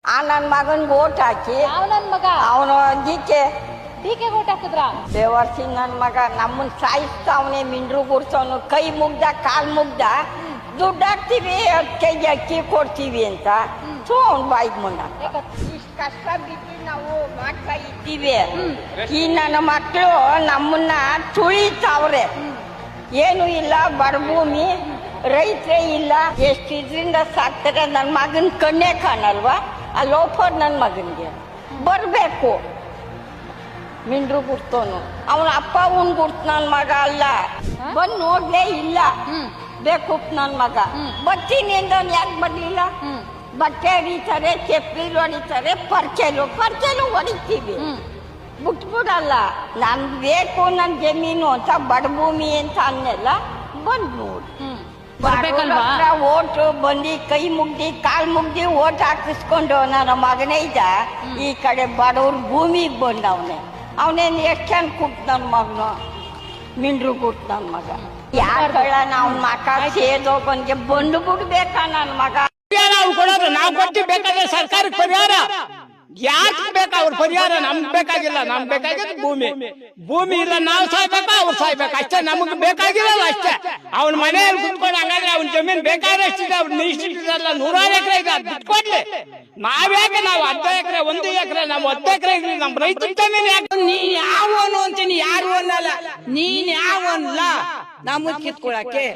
ಆ ನನ್ನ ಮಗನ್ಗೆ ಓಟ್ ಹಾಕಿ ಯಾವ ನನ್ ಮಗ ಅವನು ಡಿಕೆ ಓಟ್ ಹಾಕಿದ್ರ ದೇವರ್ಸಿ ನನ್ನ ಮಗ ನಮ್ಮನ್ನ ಸಾಯಿಸ್ತಾವನೆ ಮಿಂಡ್ರು ಗುಡ್ಸವನು ಕೈ ಮುಗ್ದ ಕಾಲ್ ಮುಗ್ದ ದುಡ್ಡು ಹಾಕ್ತಿವಿ 10 kg ಅಕ್ಕಿ ಕೊಡ್ತೀವಿ ಅಂತ ಸೊ ಅವ್ನ ಬಾಯಿಗೆ ಮುಂಡ ಇಷ್ಟು ಕಷ್ಟ ಬಿದ್ದು ನಾವು ಮಾಡ್ತಾ ಇದ್ದೀವಿ ಈ ನನ್ನ ಮಕ್ಕಳು ನಮ್ಮನ್ನ ತುಳಿತಾವ್ರೆ ಏನು ಇಲ್ಲ ಬಡಭೂಮಿ ರೈತರೇ ಇಲ್ಲ ಎಷ್ಟು ಇದರಿಂದ ಸಾಕ್ತಾರೆ ನನ್ನ ಮಗನ ಕಣ್ಣೇ ಕಾಣಲ್ವಾ ಆ ಲೋಫರ್ ನನ್ನ ಮಗನಿಗೆ ಬರಬೇಕು ಮಿಂಡ್ರು ಗುಡ್ತವನು ಅವನ ಅಪ್ಪ ಅವ್ನ್ ಗುಡ್ತ ನನ್ನ ಮಗ ಅಲ್ಲ ಬಂದು ನೋಡ್ಲೇ ಇಲ್ಲ ಬೇಕು ನನ್ನ ಮಗ ಬರ್ತೀನಿ ಅಂದವನ್ ಯಾಕೆ ಬರ್ಲಿಲ್ಲ ಬಟ್ಟೆ ಹೊಡಿತಾರೆ ಚಪ್ಪಲಿ ಹೊಡಿತಾರೆ ಪರ್ಚೆಲು ಹೊಡಿತೀವಿ ಬಿಟ್ಬಿಡಲ್ಲ ನನ್ ಬೇಕು ನನ್ ಜಮೀನು ಅಂತ ಬಡಭೂಮಿ ಅಂತ ಅನ್ನೆಲ್ಲ ಬಂದ್ ನೋಡಿ ಓಟು ಬಂದು ಕೈ ಮುಗ್ದಿ ಕಾಲ್ ಮುಗ್ದಿ ಓಟ್ ಹಾಕಿಸ್ಕೊಂಡು ನನ್ನ ಮಗನೇ ಇದ್ದ ಈ ಕಡೆ ಬಡವ್ರ ಭೂಮಿಗೆ ಬಂದವನೇ ಅವನೇನು ಎಷ್ಟು ಚೆಂದ ಕೂತ್ ನನ್ನ ಮಗನು ಮಿಂಡ್ರು ಕೂತ್ ನನ್ನ ಮಗ ಯಾಕಳ ನಾವು ಮಕ ಸೇದೋಗನ್ಗೆ ಬಂದು ಬಿಡ್ಬೇಕಾ ನನ್ನ ಮಗ ಕೊಡೋದು ನಾವು ಕೊಟ್ಟು ಬೇಕಾದ್ರೆ ಸರ್ಕಾರಕ್ಕೆ ಪರಿಹಾರ ಯಾಕೆ ಬೇಕಾ ಅವ್ರ ಪರಿಹಾರ ನಮ್ಗೆ ಬೇಕಾಗಿಲ್ಲ ನಮ್ಗೆ ಬೇಕಾಗಿದ್ದು ಭೂಮಿ ಇಲ್ಲ ನಾವು ಸಾಯ್ಬೇಕಾ ಅವ್ರು ಸಾಯ್ಬೇಕು ಅಷ್ಟೇ ನಮಗ್ ಬೇಕಾಗಿರಲ್ಲ ಅಷ್ಟೇ ಅವ್ನ ಮನೆಯಲ್ಲಿ ಕುತ್ಕೊಂಡು ಹಂಗಾದ್ರೆ ಅವ್ನ ಜಮೀನ್ ಬೇಕಾದಷ್ಟಿದೆ ಅವ್ನ ಇಷ್ಟಿಲ್ಲ 100 ಎಕರೆ ಇದೆ ಅದು ಬಿಟ್ಕೊಡ್ಲಿ ನಾವ್ಯಾಕೆ ನಾವು 10 ಎಕರೆ 1 ಎಕರೆ ನಾವು 10 ಎಕರೆ ಇದ್ರಿ ನಮ್ ರೈತರ ಜಮೀನ್ ಯಾಕೆ ನೀನ್ ಯಾವನು ಅಂತೀನಿ ಯಾರು ಅನ್ನಲ್ಲ ನೀನ್ ಯಾವನ್ಲ ನಮಗ್ ಕಿತ್ಕೊಳಕ್ಕೆ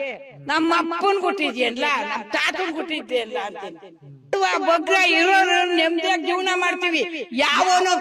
ನಮ್ಮ ಅಪ್ಪನ್ ಕೊಟ್ಟಿದ್ಯಲ್ಲ ನಮ್ ತಾತನ್ ಕೊಟ್ಟಿದ್ಯಲ್ಲ ಅಂತೀನಿ ಬಗ್ರ ಇರೋರು ನೆಮ್ಮದಿಯಾಗಿ ಜೀವನ ಮಾಡ್ತೀವಿ ಯಾವನು